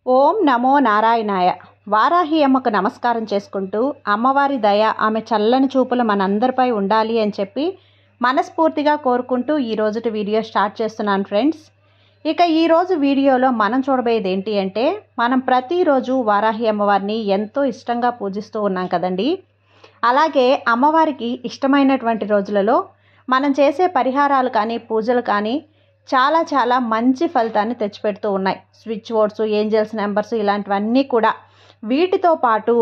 ఓం నమో నారాయణాయ. వారాహి అమ్మకు నమస్కారం చేసుకుంటూ అమ్మవారి దయ ఆమె చల్లని చూపులు మనందరిపై ఉండాలి అని చెప్పి మనస్ఫూర్తిగా కోరుకుంటూ ఈరోజుటి వీడియో స్టార్ట్ చేస్తున్నాను ఫ్రెండ్స్. ఇక ఈరోజు వీడియోలో మనం చూడబోయేది ఏంటి అంటే, మనం ప్రతిరోజు వారాహి అమ్మవారిని ఎంతో ఇష్టంగా పూజిస్తూ ఉన్నాం కదండి. అలాగే అమ్మవారికి ఇష్టమైనటువంటి రోజులలో మనం చేసే పరిహారాలు కానీ పూజలు కానీ చాలా మంచి ఫలితాన్ని తెచ్చిపెడుతూ ఉన్నాయి. స్విచ్ బోర్డ్స్, ఏంజల్స్ నెంబర్స్ ఇలాంటివన్నీ కూడా. వీటితో పాటు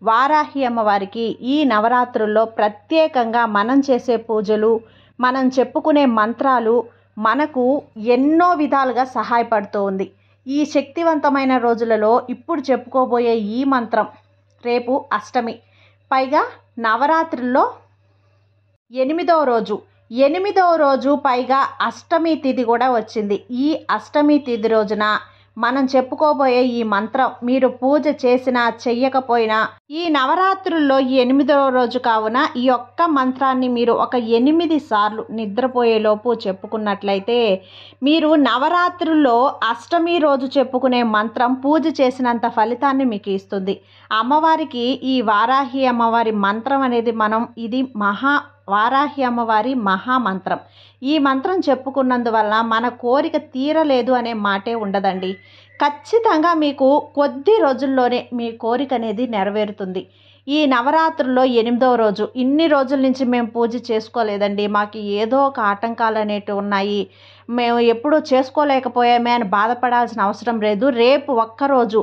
వారాహి అమ్మవారికి ఈ నవరాత్రుల్లో ప్రత్యేకంగా మనం చేసే పూజలు, మనం చెప్పుకునే మంత్రాలు మనకు ఎన్నో విధాలుగా సహాయపడుతూ ఉంది. ఈ శక్తివంతమైన రోజులలో ఇప్పుడు చెప్పుకోబోయే ఈ మంత్రం రేపు అష్టమి, పైగా నవరాత్రుల్లో ఎనిమిదవ రోజు పైగా అష్టమి తిథి కూడా వచ్చింది. ఈ అష్టమి తిథి రోజున మనం చెప్పుకోబోయే ఈ మంత్రం మీరు పూజ చేసినా చెయ్యకపోయినా ఈ నవరాత్రుల్లో 8వ రోజు కావున ఈ ఒక్క మంత్రాన్ని మీరు ఒక 8 సార్లు నిద్రపోయేలోపు చెప్పుకున్నట్లయితే మీరు నవరాత్రుల్లో అష్టమి రోజు చెప్పుకునే మంత్రం పూజ చేసినంత ఫలితాన్ని మీకు ఇస్తుంది. అమ్మవారికి ఈ వారాహి అమ్మవారి మంత్రం అనేది ఇది వారాహి అమ్మవారి మహామంత్రం. ఈ మంత్రం చెప్పుకున్నందువల్ల మన కోరిక తీరలేదు అనే మాటే ఉండదండి. ఖచ్చితంగా మీకు కొద్ది రోజుల్లోనే మీ కోరిక అనేది నెరవేరుతుంది. ఈ నవరాత్రుల్లో 8వ రోజు, ఇన్ని రోజుల నుంచి మేము పూజ చేసుకోలేదండి, మాకు ఏదో ఒక ఆటంకాలు అనేటివి ఉన్నాయి, మేము ఎప్పుడూ చేసుకోలేకపోయామే అని బాధపడాల్సిన అవసరం లేదు. రేపు ఒక్కరోజు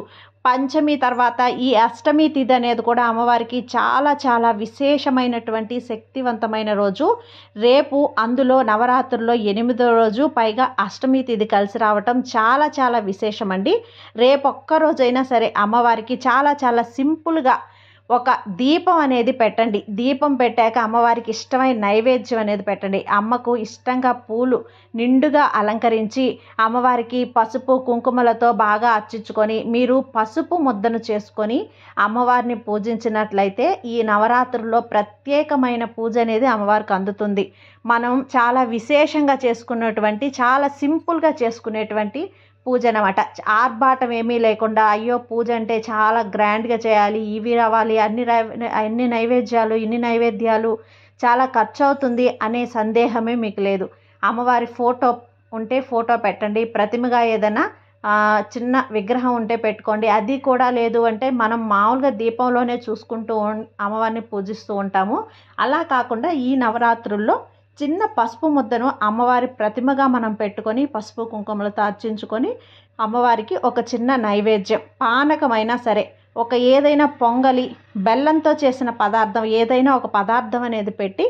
పంచమి తర్వాత ఈ అష్టమి తిథి అనేది కూడా అమ్మవారికి చాలా విశేషమైనటువంటి శక్తివంతమైన రోజు. రేపు అందులో నవరాత్రుల్లో 8వ రోజు పైగా అష్టమి తిథి కలిసి రావటం చాలా విశేషం అండి. రేపు ఒక్కరోజైనా సరే అమ్మవారికి చాలా సింపుల్గా ఒక దీపం అనేది పెట్టండి. దీపం పెట్టాక అమ్మవారికి ఇష్టమైన నైవేద్యం అనేది పెట్టండి. అమ్మకు ఇష్టంగా పూలు నిండుగా అలంకరించి అమ్మవారికి పసుపు కుంకుమలతో బాగా అర్చించుకొని మీరు పసుపు ముద్దను చేసుకొని అమ్మవారిని పూజించినట్లయితే ఈ నవరాత్రుల్లో ప్రత్యేకమైన పూజ అనేది అమ్మవారికి అందుతుంది. మనం చాలా విశేషంగా చేసుకున్నటువంటి, చాలా సింపుల్గా చేసుకునేటువంటి పూజ అన్నమాట. ఆర్భాటం ఏమీ లేకుండా, అయ్యో పూజ అంటే చాలా గ్రాండ్గా చేయాలి, ఇవి రావాలి, అన్ని నైవేద్యాలు, ఇన్ని నైవేద్యాలు, చాలా ఖర్చు అవుతుంది అనే సందేహమే మీకు లేదు. అమ్మవారి ఫోటో ఉంటే ఫోటో పెట్టండి. ప్రతిమగా ఏదైనా చిన్న విగ్రహం ఉంటే పెట్టుకోండి. అది కూడా లేదు అంటే మనం మామూలుగా దీపంలోనే చూసుకుంటూ అమ్మవారిని పూజిస్తూ ఉంటాము. అలా కాకుండా ఈ నవరాత్రుల్లో చిన్న పసుపు ముద్దను అమ్మవారి ప్రతిమగా మనం పెట్టుకొని పసుపు కుంకుమలతో అర్చించుకొని అమ్మవారికి ఒక చిన్న నైవేద్యం, పానకమైనా సరే, ఒక ఏదైనా పొంగలి, బెల్లంతో చేసిన పదార్థం ఏదైనా ఒక పదార్థం అనేది పెట్టి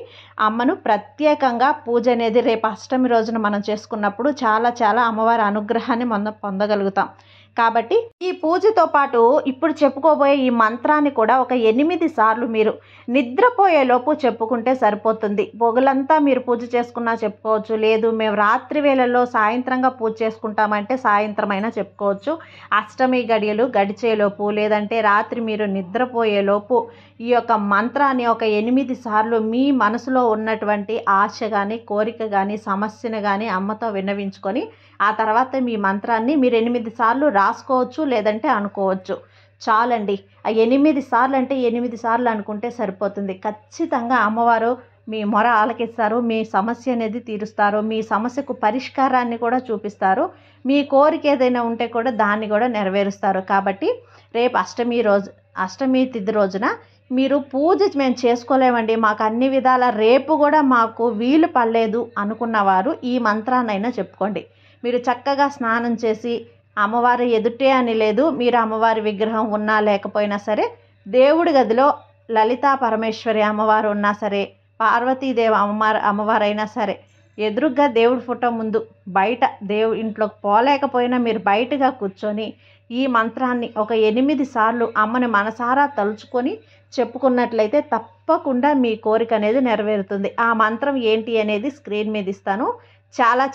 అమ్మను ప్రత్యేకంగా పూజ అనేది రేపు అష్టమి రోజున మనం చేసుకున్నప్పుడు చాలా అమ్మవారి అనుగ్రహాన్ని మనం పొందగలుగుతాం. కాబట్టి ఈ పూజతో పాటు ఇప్పుడు చెప్పుకోబోయే ఈ మంత్రాన్ని కూడా ఒక 8 సార్లు మీరు నిద్రపోయేలోపు చెప్పుకుంటే సరిపోతుంది. పొగలంతా మీరు పూజ చేసుకున్నా చెప్పుకోవచ్చు, లేదు మేము రాత్రి వేళల్లో సాయంత్రంగా పూజ చేసుకుంటామంటే సాయంత్రమైనా చెప్పుకోవచ్చు. అష్టమి గడియలు గడిచేలోపు లేదంటే రాత్రి మీరు నిద్రపోయేలోపు ఈ యొక్క మంత్రాన్ని ఒక 8 సార్లు మీ మనసులో ఉన్నటువంటి ఆశ కానీ, కోరిక కానీ, సమస్యను కానీ అమ్మతో విన్నవించుకొని ఆ తర్వాత మీ మంత్రాన్ని మీరు 8 సార్లు రాసుకోవచ్చు, లేదంటే అనుకోవచ్చు. చాలండి. ఆ 8 సార్లు అంటే 8 సార్లు అనుకుంటే సరిపోతుంది. ఖచ్చితంగా అమ్మవారు మీ మొర ఆలకిస్తారు, మీ సమస్య అనేది తీరుస్తారు, మీ సమస్యకు పరిష్కారాన్ని కూడా చూపిస్తారు, మీ కోరిక ఏదైనా ఉంటే కూడా దాన్ని కూడా నెరవేరుస్తారు. కాబట్టి రేపు అష్టమి తిథి రోజున మీరు పూజ మేము చేసుకోలేమండి, మాకు అన్ని విధాల రేపు కూడా మాకు వీలు పడలేదు అనుకున్నవారు ఈ మంత్రాన్నైనా చెప్పుకోండి. మీరు చక్కగా స్నానం చేసి అమ్మవారి ఎదుటే అని లేదు, మీరు అమ్మవారి విగ్రహం ఉన్నా లేకపోయినా సరే, దేవుడి గదిలో లలితా పరమేశ్వరి అమ్మవారు ఉన్నా సరే, పార్వతీదేవి అమ్మవారైనా సరే, ఎదురుగ్గా దేవుడి ఫోటో ముందు బయట ఇంట్లోకి పోలేకపోయినా మీరు బయటగా కూర్చొని ఈ మంత్రాన్ని ఒక 8 సార్లు అమ్మని మనసారా తలుచుకొని చెప్పుకున్నట్లయితే తప్పకుండా మీ కోరిక అనేది నెరవేరుతుంది. ఆ మంత్రం ఏంటి అనేది స్క్రీన్ మీద ఇస్తాను.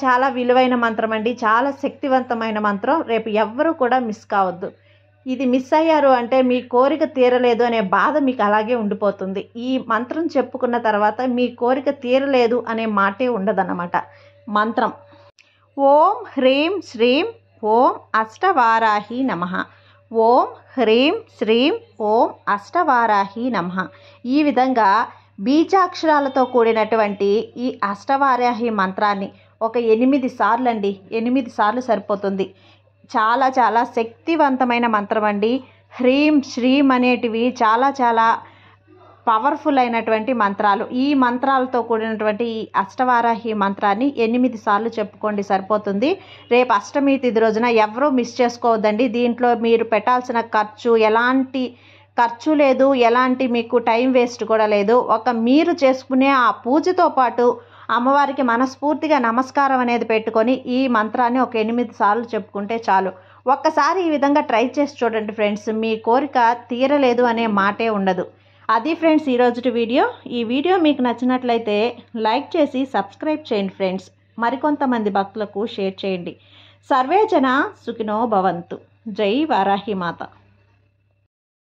చాలా విలువైన మంత్రం అండి, చాలా శక్తివంతమైన మంత్రం. రేపు ఎవ్వరూ కూడా మిస్ కావద్దు. ఇది మిస్ అయ్యారు అంటే మీ కోరిక తీరలేదు అనే బాధ మీకు అలాగే ఉండిపోతుంది. ఈ మంత్రం చెప్పుకున్న తర్వాత మీ కోరిక తీరలేదు అనే మాటే ఉండదన్నమాట. మంత్రం ఓం హ్రీం శ్రీం ఓం అష్టవారాహి నమః. ఓం హ్రీం శ్రీం ఓం అష్టవారాహి నమః. ఈ విధంగా బీజాక్షరాలతో కూడినటువంటి ఈ అష్టవారాహి మంత్రాన్ని ఒక 8 సార్లు అండి, 8 సార్లు సరిపోతుంది. చాలా చాలా శక్తివంతమైన మంత్రం అండి. హ్రీం శ్రీం అనేటివి చాలా చాలా పవర్ఫుల్ అయినటువంటి మంత్రాలు. ఈ మంత్రాలతో కూడినటువంటి ఈ అష్టవారాహి మంత్రాన్ని 8 సార్లు చెప్పుకోండి, సరిపోతుంది. రేపు అష్టమి తిథి రోజున ఎవరూ మిస్ చేసుకోవద్దండి. దీంట్లో మీరు పెట్టాల్సిన ఎలాంటి ఖర్చు లేదు, ఎలాంటి మీకు టైం వేస్ట్ కూడా లేదు. మీరు చేసుకునే ఆ పూజతో పాటు అమ్మవారికి మనస్ఫూర్తిగా నమస్కారం అనేది పెట్టుకొని ఈ మంత్రాన్ని ఒక 8 సార్లు చెప్పుకుంటే చాలు. ఒక్కసారి ఈ విధంగా ట్రై చేసి చూడండి ఫ్రెండ్స్, మీ కోరిక తీరలేదు అనే మాటే ఉండదు. అది ఫ్రెండ్స్ ఈరోజుటి వీడియో. ఈ వీడియో మీకు నచ్చినట్లయితే లైక్ చేసి సబ్స్క్రైబ్ చేయండి ఫ్రెండ్స్. మరికొంతమంది భక్తులకు షేర్ చేయండి. సర్వే జన సుఖినో భవంతు. జై వారాహి మాత.